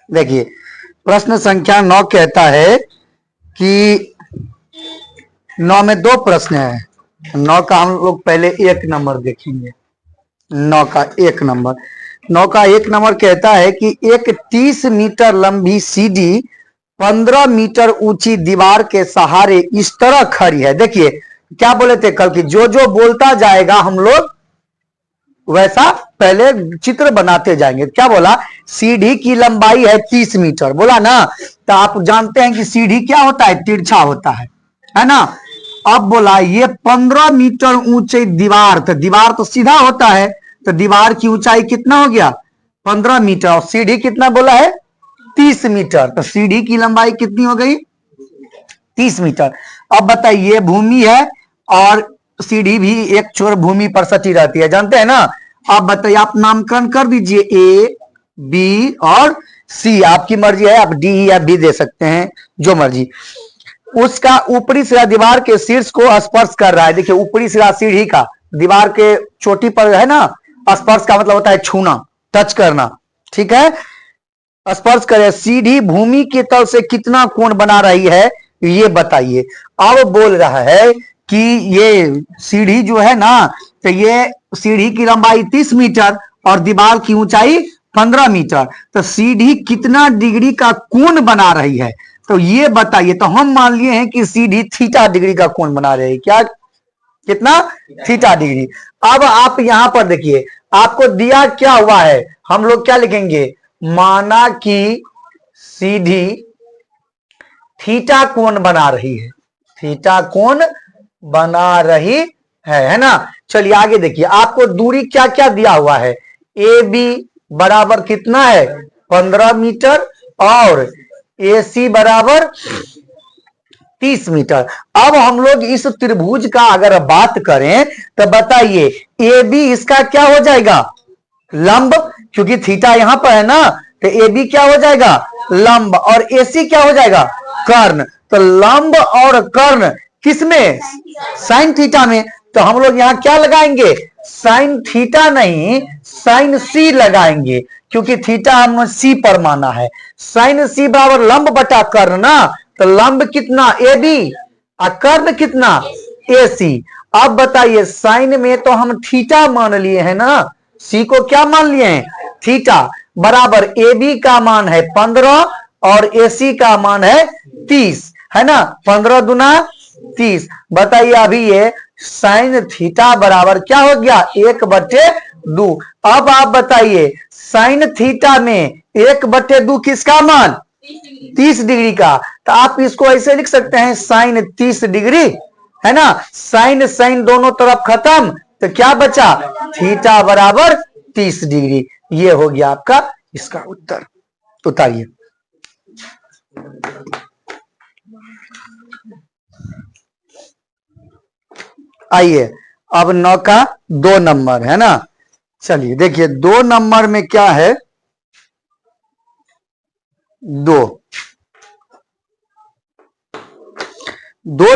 देखिए प्रश्न संख्या 9 कहता है कि 9 में दो प्रश्न है। 9 का हम लोग पहले 1 नंबर देखेंगे। 9 का 1 नंबर 9 का 1 नंबर कहता है कि एक 30 मीटर लंबी सीढ़ी 15 मीटर ऊंची दीवार के सहारे इस तरह खड़ी है। देखिए क्या बोले थे कल की, जो जो बोलता जाएगा हम लोग वैसा पहले चित्र बनाते जाएंगे। क्या बोला, सीढ़ी की लंबाई है 30 मीटर, बोला ना। तो आप जानते हैं कि सीढ़ी क्या होता है, तिरछा होता है ना। अब बोला ये 15 मीटर ऊंची दीवार, तो दीवार तो सीधा होता है, तो दीवार की ऊंचाई कितना हो गया 15 मीटर, और सीढ़ी कितना बोला है 30 मीटर, तो सीढ़ी की लंबाई कितनी हो गई 30 मीटर। अब बताइए भूमि है और सीढ़ी भी एक छोर भूमि पर सटी रहती है, जानते हैं ना। अब बताइए आप नामकरण कर दीजिए ए बी और सी, आपकी मर्जी है, आप डी या बी दे सकते हैं, जो मर्जी। उसका ऊपरी सिरा दीवार के शीर्ष को स्पर्श कर रहा है। देखिए ऊपरी सिरा सीढ़ी का दीवार के चोटी पर है ना, स्पर्श का मतलब होता है छूना, टच करना, ठीक है, स्पर्श करे। सीढ़ी भूमि के तल से कितना कोण बना रही है ये बताइए। अब बोल रहा है कि ये सीढ़ी जो है ना, तो ये सीढ़ी की लंबाई 30 मीटर और दीवार की ऊंचाई 15 मीटर, तो सीढ़ी कितना डिग्री का कोण बना रही है, तो ये बताइए। तो हम मान लिए हैं कि सीढ़ी थीटा डिग्री का कोण बना रही है। क्या, कितना, थीटा डिग्री। अब आप यहां पर देखिए आपको दिया क्या हुआ है, हम लोग क्या लिखेंगे, माना कि सीढ़ी थीटा कोण बना रही है, थीटा कोण बना रही है ना। चलिए आगे देखिए, आपको दूरी क्या क्या दिया हुआ है, ए बी बराबर कितना है 15 मीटर और ए सी बराबर 30 मीटर। अब हम लोग इस त्रिभुज का अगर बात करें तो बताइए ए बी इसका क्या हो जाएगा, लंब, क्योंकि थीटा यहां पर है ना, तो ए बी क्या हो जाएगा लंब, और ए सी क्या हो जाएगा कर्ण। तो लंब और कर्ण किसमें, साइन थीटा में। तो हम लोग यहां क्या लगाएंगे, साइन थीटा नहीं साइन सी लगाएंगे, क्योंकि थीटा हमने सी पर माना है। साइन सी बराबर लंब बटा कर्ण ना, तो लंब कितना ए बी और कर्ण कितना ए सी। अब बताइए साइन में तो हम थीटा मान लिए हैं ना, सी को क्या मान लिए हैं थीटा, बराबर ए बी का मान है 15 और ए सी का मान है 30, है ना, 15 दूना 30। बताइए अभी ये साइन थीटा बराबर क्या हो गया 1/2। अब आप बताइए साइन थीटा में 1/2 किसका मान 30 डिग्री का, तो आप इसको ऐसे लिख सकते हैं साइन 30 डिग्री, है ना। साइन साइन दोनों तरफ खत्म, तो क्या बचा थीटा बराबर 30 डिग्री। ये हो गया आपका इसका उत्तर। उतारिए। आइए अब 9 का 2 नंबर है ना। चलिए देखिए 2 नंबर में क्या है, 2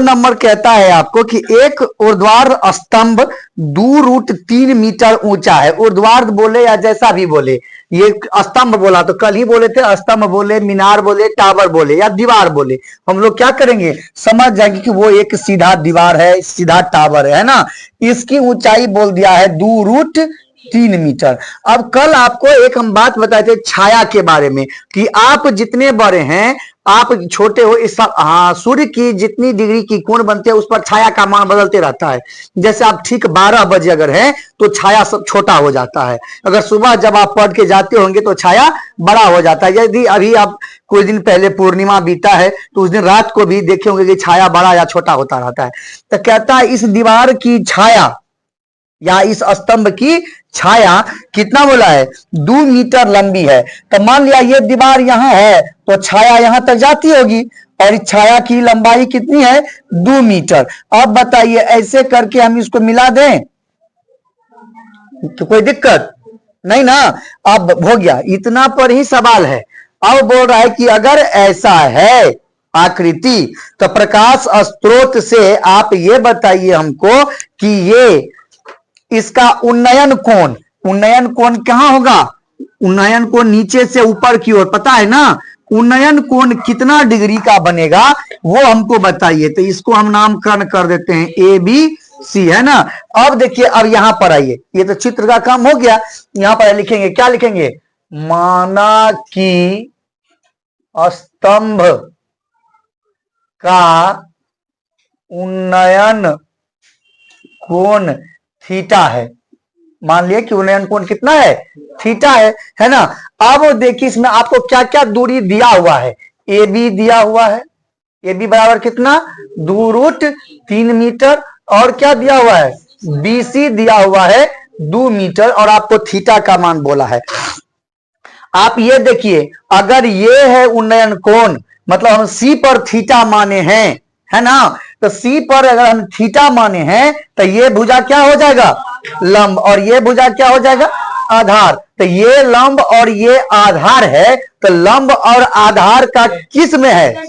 नंबर कहता है आपको कि एक ऊर्ध्वाधर स्तंभ 2√3 मीटर ऊंचा है। ऊर्ध्वाधर बोले या जैसा भी बोले, ये स्तंभ बोला तो कल ही बोले थे, स्तंभ बोले, मीनार बोले, टावर बोले या दीवार बोले, हम लोग क्या करेंगे समझ जाएंगे कि वो एक सीधा दीवार है, सीधा टावर है ना। इसकी ऊंचाई बोल दिया है 2√3 मीटर। अब कल आपको एक हम बात बताए थे छाया के बारे में, कि आप जितने बड़े हैं आप छोटे हो, इस हाँ सूर्य की जितनी डिग्री की कोण बनते हैं उस पर छाया का मान बदलते रहता है। जैसे आप ठीक 12 बजे अगर है तो छाया सब छोटा हो जाता है, अगर सुबह जब आप पढ़ के जाते होंगे तो छाया बड़ा हो जाता है। यदि अभी आप कुछ दिन पहले पूर्णिमा बीता है तो उस दिन रात को भी देखे होंगे कि छाया बड़ा या छोटा होता रहता है। तो कहता है इस दीवार की छाया या इस स्तंभ की छाया कितना बोला है 2 मीटर लंबी है। तो मान लिया ये दीवार यहां है तो छाया यहां तक जाती होगी, और इस छाया की लंबाई कितनी है 2 मीटर। अब बताइए ऐसे करके हम इसको मिला दें तो कोई दिक्कत नहीं ना। अब हो गया, इतना पर ही सवाल है। अब बोल रहा है कि अगर ऐसा है आकृति तो प्रकाश स्रोत से आप ये बताइए हमको कि ये इसका उन्नयन कोण कहां होगा उन्नयन कोण नीचे से ऊपर की ओर, पता है ना, उन्नयन कोण कितना डिग्री का बनेगा वो हमको बताइए। तो इसको हम नामकरण कर देते हैं ए बी सी, है ना। अब देखिए, अब यहां पर आइए, ये तो चित्र का काम हो गया। यहां पर लिखेंगे, क्या लिखेंगे, माना कि स्तंभ का उन्नयन कोण थीटा है। मान लिया कि उन्नयन कोण कितना है, थीटा है ना। अब देखिए इसमें आपको क्या क्या दूरी दिया हुआ है, ए बी दिया हुआ है, ए बी बराबर कितना, 2√3 मीटर, और क्या दिया हुआ है, बी सी दिया हुआ है 2 मीटर, और आपको थीटा का मान बोला है। आप ये देखिए, अगर ये है उन्नयन कोण, मतलब हम सी पर थीटा माने हैं, है ना, तो सी पर अगर हम थीटा माने हैं तो ये भुजा क्या हो जाएगा, लंब, और ये भुजा क्या हो जाएगा, आधार। तो ये लंब और ये आधार है, तो लंब और आधार का किस में है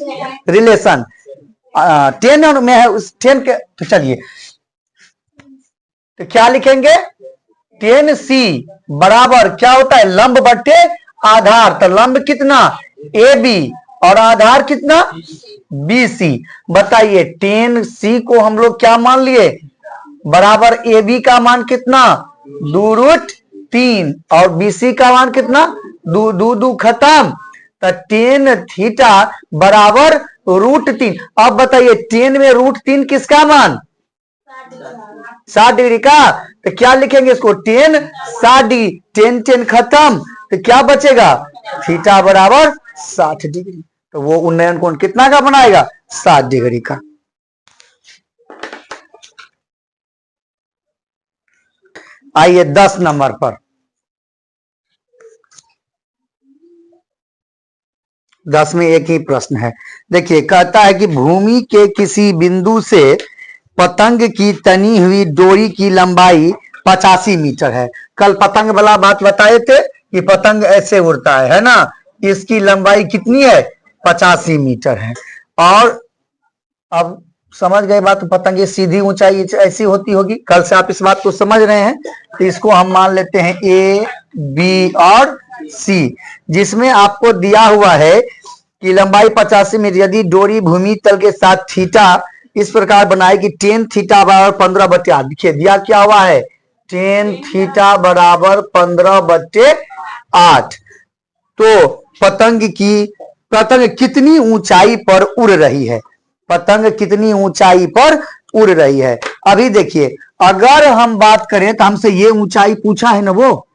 रिलेशन, 10 में है, उस 10 के, तो चलिए तो क्या लिखेंगे, 10C बराबर क्या होता है, लंब बट्टे आधार। तो लंब कितना, AB, और आधार कितना, BC। बताइए 10C को हम लोग क्या मान लिए, बराबर AB का मान कितना, 2√3, और BC का मान कितना, 2 खत्म, तो 10 थीटा बराबर √3। अब बताइए 10 में √3 किसका मान, 60 डिग्री का। तो क्या लिखेंगे इसको, 10 60 डिग्री, 10 खत्म, तो क्या बचेगा, थीटा बराबर 60 डिग्री। तो वो उन्नयन कोण कितना का बनाएगा, 60 डिग्री का। आइए 10 नंबर पर, 10 में एक ही प्रश्न है। देखिए, कहता है कि भूमि के किसी बिंदु से पतंग की तनी हुई डोरी की लंबाई 85 मीटर है। कल पतंग वाला बात बताए थे कि पतंग ऐसे उड़ता है ना, इसकी लंबाई कितनी है, 85 मीटर है। और अब समझ गए बात, पतंग की सीधी ऊंचाई ऐसी होती होगी, कल से आप इस बात को समझ रहे हैं। तो इसको हम मान लेते हैं ए बी और सी, जिसमें आपको दिया हुआ है कि लंबाई 85 मीटर, यदि डोरी भूमि तल के साथ थीटा इस प्रकार बनाए कि 10 थीटा बराबर 15/8। देखिए दिया क्या हुआ है, 10 थीटा बराबर 15/8। तो पतंग कितनी ऊंचाई पर उड़ रही है, पतंग कितनी ऊंचाई पर उड़ रही है। अभी देखिए, अगर हम बात करें तो हमसे ये ऊंचाई पूछा है ना, वो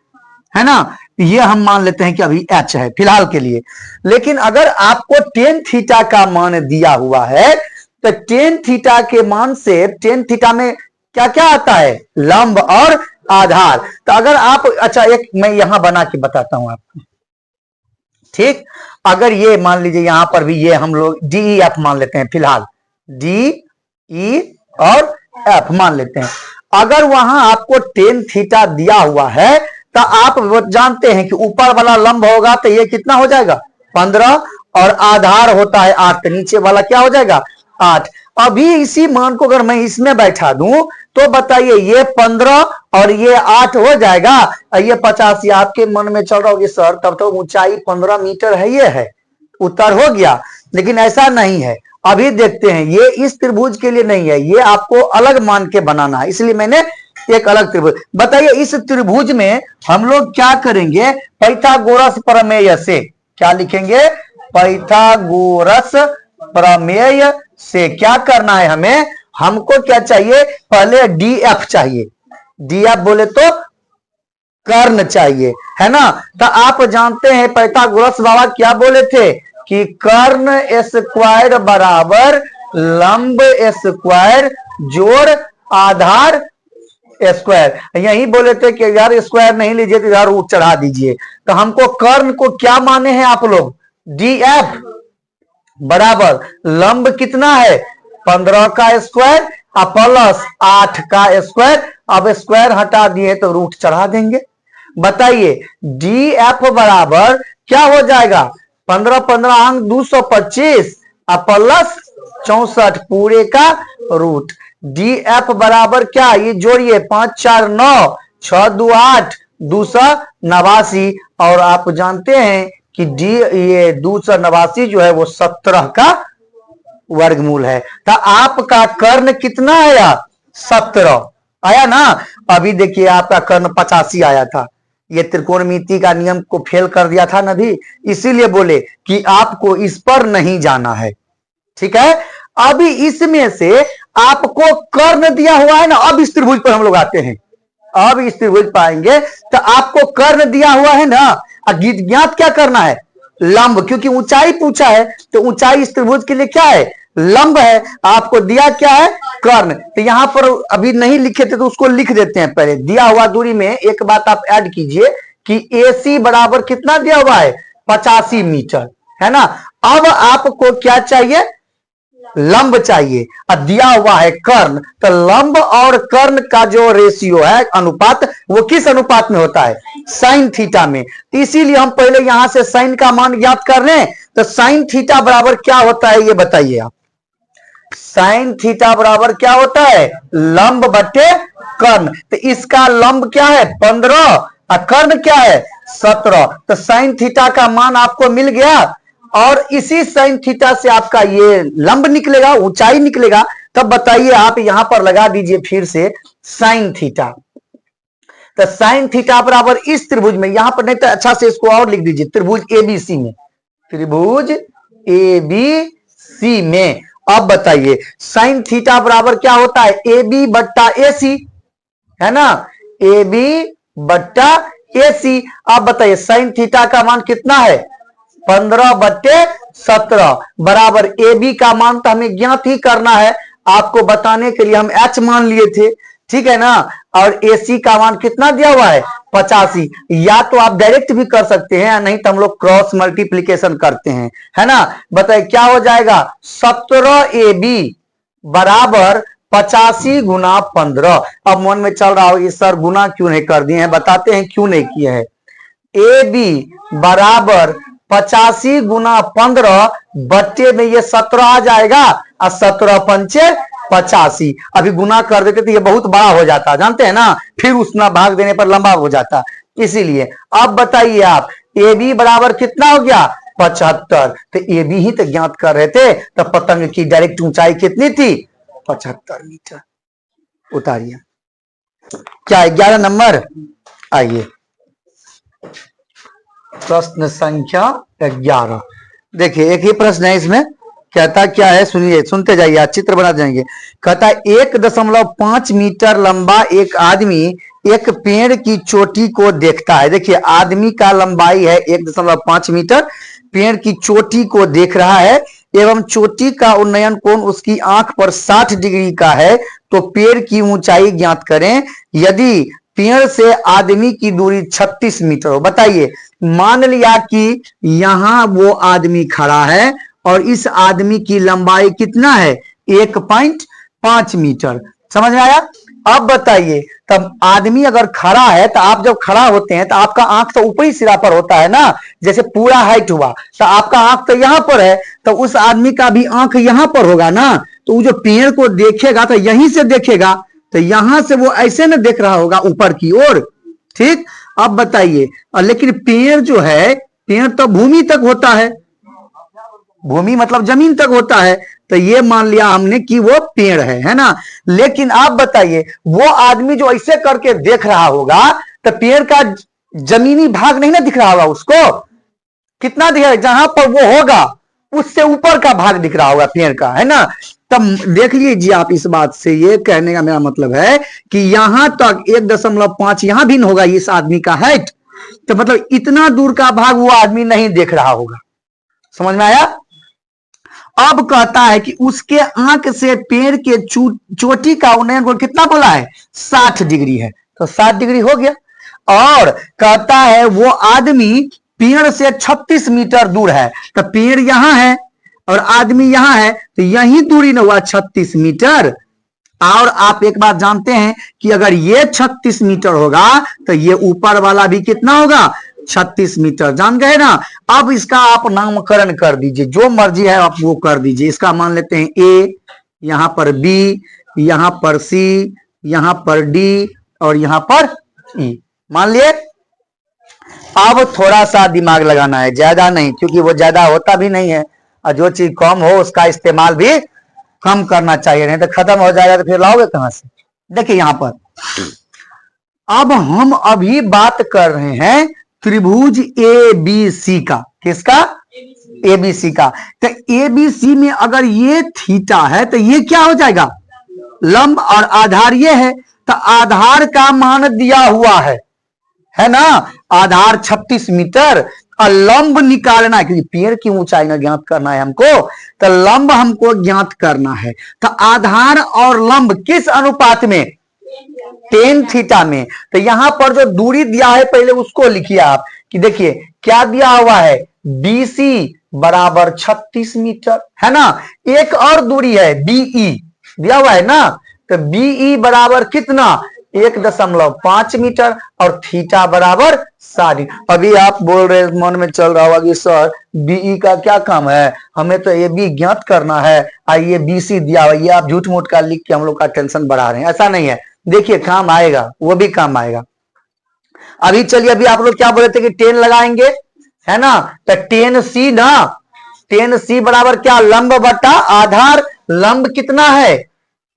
है ना, ये हम मान लेते हैं कि अभी h है फिलहाल के लिए। लेकिन अगर आपको 10 थीटा का मान दिया हुआ है, तो 10 थीटा के मान से 10 थीटा में क्या क्या आता है, लंब और आधार। तो अगर आप, अच्छा एक मैं यहां बना के बताता हूं आपको, ठीक। अगर ये मान लीजिए यहां पर भी ये हम लोग DEF मान लेते हैं, फिलहाल DE और F मान लेते हैं। अगर वहां आपको 10 थीटा दिया हुआ है, तो आप जानते हैं कि ऊपर वाला लंब होगा तो ये कितना हो जाएगा, 15, और आधार होता है 8, तो नीचे वाला क्या हो जाएगा, 8। अभी इसी मान को अगर मैं इसमें बैठा दूं तो बताइए ये 15 और ये 8 हो जाएगा, और ये 85। आपके मन में चल रहा होगी सर तब तो ऊंचाई 15 मीटर है, ये है, उत्तर हो गया। लेकिन ऐसा नहीं है, अभी देखते हैं, ये इस त्रिभुज के लिए नहीं है, ये आपको अलग मान के बनाना है, इसलिए मैंने एक अलग त्रिभुज। बताइए इस त्रिभुज में हम लोग क्या करेंगे, पाइथागोरस प्रमेय से, क्या लिखेंगे, पाइथागोरस प्रमेय से क्या करना है हमें, हमको क्या चाहिए, पहले DF चाहिए, DF बोले तो कर्ण चाहिए, है ना। तो आप जानते हैं पाइथागोरस बाबा क्या बोले थे कि कर्ण स्क्वायर बराबर लंब स्क्वायर जोड़ आधार स्क्वायर। यही बोले थे कि यार स्क्वायर नहीं लीजिए तो यार रूट चढ़ा दीजिए। तो हमको कर्ण को क्या माने हैं आप लोग, DF बराबर लंब कितना है, 15 का स्क्वायर प्लस 8 का स्क्वायर। अब स्क्वायर हटा दिए तो रूट चढ़ा देंगे। बताइए DF बराबर क्या हो जाएगा, 15 15 अंक 225 प्लस 64 पूरे का रूट। DF बराबर क्या, ये जोड़िए 5 4 9 6 2 8 289 और आप जानते हैं कि डी ये 289 जो है वो 17 का वर्गमूल है। तो आपका कर्ण कितना आया? 17 आया ना। अभी देखिए आपका कर्ण 85 आया था। ये त्रिकोणमिति का नियम को फेल कर दिया था नभी, इसीलिए बोले कि आपको इस पर नहीं जाना है। ठीक है, अभी इसमें से आपको कर्ण दिया हुआ है ना। अब इस त्रिभुज पर हम लोग आते हैं। अब इस त्रिभुज पाएंगे तो आपको कर्ण दिया हुआ है ना, ज्ञात क्या करना है? लंब, क्योंकि ऊंचाई पूछा है तो ऊंचाई इस त्रिभुज के लिए क्या है? लंब है। आपको दिया क्या है? कर्ण। तो यहां पर अभी नहीं लिखे थे तो उसको लिख देते हैं। पहले दिया हुआ दूरी में एक बात आप ऐड कीजिए कि AC बराबर कितना दिया हुआ है? 85 मीटर, है ना। अब आपको क्या चाहिए? लंब चाहिए। और दिया हुआ है कर्ण, तो लंब और कर्ण का जो रेशियो है, अनुपात, वो किस अनुपात में होता है? साइन थीटा में। तो इसीलिए हम पहले यहां से साइन का मान ज्ञात कर रहे हैं। तो साइन थीटा बराबर क्या होता है ये बताइए आप। साइन थीटा बराबर क्या होता है? लंब बटे कर्ण। तो इसका लंब क्या है? 15 और कर्ण क्या है? 17। तो साइन थीटा का मान आपको मिल गया और इसी साइन थीटा से आपका ये लंब निकलेगा, ऊंचाई निकलेगा। तब बताइए आप यहां पर लगा दीजिए फिर से साइन थीटा। तो साइन थीटा बराबर इस त्रिभुज में, यहां पर नहीं तो अच्छा से इसको और लिख दीजिए, त्रिभुज ABC में, त्रिभुज ABC में। अब बताइए साइन थीटा बराबर क्या होता है? AB बट्टा AC, है ना, AB बट्टा AC। अब बताइए साइन थीटा का मान कितना है? 15 बट्टे 17 बराबर AB का मान तो हमें ज्ञात ही करना है। आपको बताने के लिए हम H मान लिए थे, ठीक है ना। और AC का मान कितना दिया हुआ है? 85। या तो आप डायरेक्ट भी कर सकते हैं, नहीं तो हम लोग क्रॉस मल्टीप्लीकेशन करते हैं, है ना। बताइए क्या हो जाएगा? 17AB बराबर 85 गुना 15। अब मन में चल रहा हो ये सर गुना क्यों नहीं कर दिए हैं, बताते हैं क्यों नहीं किए हैं। AB बराबर 85 गुना 15 बच्चे में ये 17 आ जाएगा और 17 पंचे 85। अभी गुना कर देते तो ये बहुत बड़ा हो जाता, जानते हैं ना, फिर उसना भाग देने पर लंबा हो जाता। इसीलिए अब बताइए आप AB बराबर कितना हो गया? 75। तो AB ही तो ज्ञात कर रहे थे। तो पतंग की डायरेक्ट ऊंचाई कितनी थी? 75 मीटर। उतारिए क्या 11 नंबर। आइए प्रश्न संख्या 11। देखिए एक ही प्रश्न है इसमें, कहता क्या है सुनिए, सुनते जाइए, आज चित्र बना जाएंगे। कहता 1.5 मीटर लंबा एक आदमी एक पेड़ की चोटी को देखता है। देखिए आदमी का लंबाई है 1.5 मीटर, पेड़ की चोटी को देख रहा है एवं चोटी का उन्नयन कोण उसकी आंख पर 60 डिग्री का है। तो पेड़ की ऊंचाई ज्ञात करें यदि पेड़ से आदमी की दूरी 36 मीटर हो। बताइए, मान लिया कि यहां वो आदमी खड़ा है और इस आदमी की लंबाई कितना है? 1.5 मीटर। समझ में आया? अब बताइए, तब आदमी अगर खड़ा है तो आप जब खड़ा होते हैं तो आपका आंख तो ऊपरी सिरा पर होता है ना, जैसे पूरा हाइट हुआ तो आपका आंख तो यहां पर है, तो उस आदमी का भी आंख यहां पर होगा ना। तो वो जो पेड़ को देखेगा तो यहीं से देखेगा, तो यहां से वो ऐसे न देख रहा होगा ऊपर की ओर। ठीक, अब बताइए, लेकिन पेड़ जो है, पेड़ तो भूमि तक होता है, भूमि मतलब जमीन तक होता है। तो ये मान लिया हमने कि वो पेड़ है ना। लेकिन आप बताइए वो आदमी जो ऐसे करके देख रहा होगा तो पेड़ का जमीनी भाग नहीं ना दिख रहा होगा उसको, कितना दिख रहा है? जहां पर वो होगा उससे ऊपर का भाग दिख रहा होगा पेड़ का, है ना। तब देख लीजिए आप, इस बात से ये कहने का मेरा मतलब है कि यहां तक 1.5 यहां भी होगा इस आदमी का हाइट, तो मतलब इतना दूर का भाग वो आदमी नहीं देख रहा होगा। समझ में आया? अब कहता है कि उसके आंख से पेड़ के चोटी का उन्नयन कोण कितना बोला है? 60 डिग्री है। तो 60 डिग्री हो गया। और कहता है वो आदमी पेड़ से 36 मीटर दूर है। तो पेड़ यहां है और आदमी यहां है, तो यही दूरी न हुआ 36 मीटर। और आप एक बात जानते हैं कि अगर ये 36 मीटर होगा तो ये ऊपर वाला भी कितना होगा? 36 मीटर। जान गए ना। अब इसका आप नामकरण कर दीजिए, जो मर्जी है आप वो कर दीजिए। इसका मान लेते हैं A, यहां पर B, यहां पर C, यहां पर D और यहां पर E। मान लिए अब थोड़ा सा दिमाग लगाना है, ज्यादा नहीं, क्योंकि वो ज्यादा होता भी नहीं है, और जो चीज कम हो उसका इस्तेमाल भी कम करना चाहिए, नहीं तो खत्म हो जाएगा तो फिर लाओगे कहां से। देखिए यहां पर अब हम अभी बात कर रहे हैं त्रिभुज ए बी सी का। किसका? एबीसी का। तो एबीसी में अगर ये थीटा है तो ये क्या हो जाएगा? लंब, और आधार ये है, तो आधार का मान दिया हुआ है ना, आधार 36 मीटर, और लंब निकालना है, क्योंकि पेड़ की ऊंचाई ना ज्ञात करना है हमको, तो लंब हमको ज्ञात करना है। तो आधार और लंब किस अनुपात में? टेन थीटा में। तो यहां पर जो दूरी दिया है पहले उसको लिखिए आप, कि देखिए क्या दिया हुआ है, बीसी बराबर 36 मीटर, है ना। एक और दूरी है बीई दिया हुआ है ना, तो बीई बराबर कितना? 1.5 मीटर, और थीटा बराबर 60। अभी आप बोल रहे, मन में चल रहा होगा कि सर बीई का क्या काम है, हमें तो ये बी ज्ञात करना है, आइए बीसी दिया हुआ, ये आप झूठ मूठ का लिख के हम लोग का टेंशन बढ़ा रहे हैं। ऐसा नहीं है, देखिए काम आएगा, वो भी काम आएगा। अभी चलिए, अभी आप लोग क्या बोले थे कि 10 लगाएंगे, है ना, तो 10 सी ना, 10 सी बराबर क्या? लंब बटा आधार। लंब कितना है?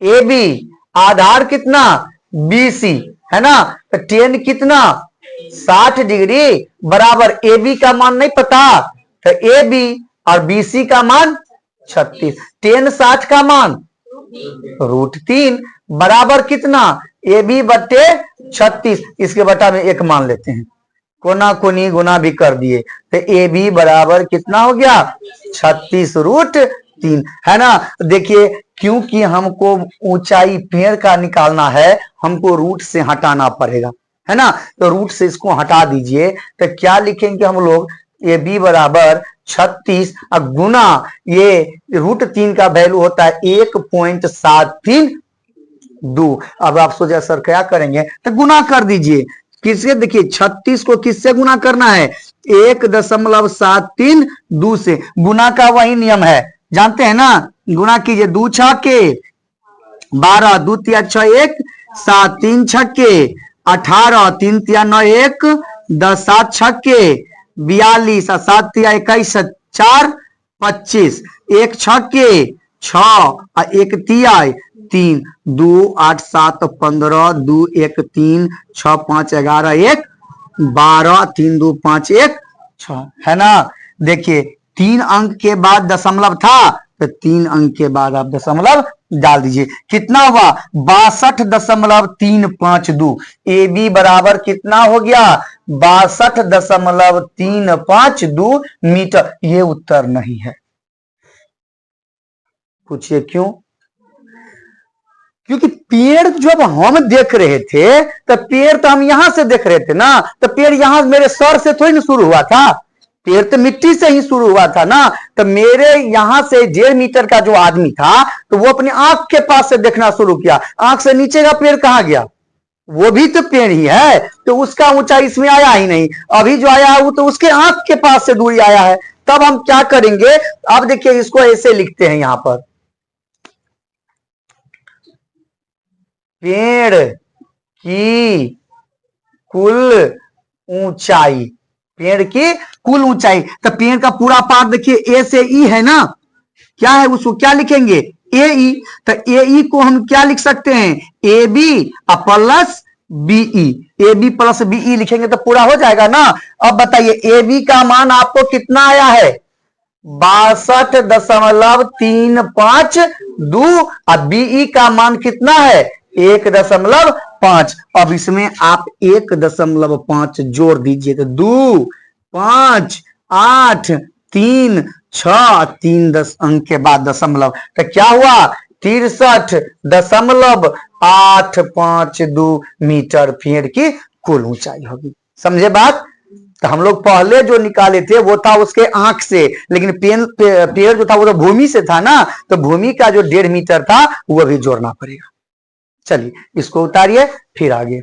ए बी, आधार कितना? बीसी, है ना। तो 10 कितना? 60 डिग्री बराबर ए बी का मान नहीं पता, तो ए बी और बीसी का मान 36। 10 60 का मान √3 बराबर कितना? ए बी बटे 36। इसके बटा में 1 मान लेते हैं, कोना कोनी गुना भी कर दिए, तो ए बी बराबर कितना हो गया? 36√3, है ना। देखिए क्योंकि हमको ऊंचाई पेड़ का निकालना है, हमको रूट से हटाना पड़ेगा, है ना। तो रूट से इसको हटा दीजिए, तो क्या लिखेंगे हम लोग? ए बी बराबर 36 और गुना ये √3 का वैल्यू होता है 1.732। अब आप सोचा सर क्या करेंगे, तो गुना कर दीजिए। किससे? देखिए 36 को किससे गुना करना है? 1.732 से। गुना का वही नियम है, जानते हैं ना। गुना कीजिए, 2 छक्के 12, 2 तिया 6 1, 7 3 छक्के 18, 3 तिया 9 1, 10 7 छक्के 42, 7 तिया 21, 4 25, 1 छक्के 6 और 1 तिया 3, 2 8 7 15, 2 1 3 6 5 11 1 12, 3 2 5 1 6, है ना। देखिए 3 अंक के बाद दशमलव था, तो 3 अंक के बाद आप दशमलव डाल दीजिए। कितना हुआ? 62.352। ए बी बराबर कितना हो गया? 62.352 मीटर। ये उत्तर नहीं है। पूछिए क्यों? क्योंकि पेड़ जब हम देख रहे थे, तो पेड़ तो हम यहां से देख रहे थे ना, तो पेड़ यहां मेरे सर से थोड़ी ना शुरू हुआ था, पेड़ तो मिट्टी से ही शुरू हुआ था ना। तो मेरे यहां से 1.5 मीटर का जो आदमी था, तो वो अपनी आंख के पास से देखना शुरू किया, आंख से नीचे का पेड़ कहां गया? वो भी तो पेड़ ही है, तो उसका ऊंचाई इसमें आया ही नहीं। अभी जो आया है वो तो उसके आंख के पास से दूरी आया है। तब हम क्या करेंगे? अब देखिए इसको ऐसे लिखते हैं यहां पर, पेड़ की कुल ऊंचाई, पेड़ की कुल ऊंचाई। तो पेड़ का पूरा पार्ट देखिए ए से ई है ना, क्या है उसको क्या लिखेंगे? ए ई। तो ए ई को हम क्या लिख सकते हैं? A B plus BE, A B plus BE लिखेंगे तो पूरा हो जाएगा ना। अब बताइए ए बी का मान आपको कितना आया है? 62.352 और बीई का मान कितना है? 1.5। अब इसमें आप 1.5 जोड़ दीजिए, तो 2 5 8 3 6, 3 10 अंक के बाद दशमलव, तो क्या हुआ? 63.852 मीटर पेड़ की कुल ऊंचाई होगी। समझे बात? तो हम लोग पहले जो निकाले थे वो था उसके आंख से, लेकिन पेड़ जो था वो तो भूमि से था ना, तो भूमि का जो 1.5 मीटर था वो भी जोड़ना पड़ेगा। चलिए इसको उतारिए, फिर आगे।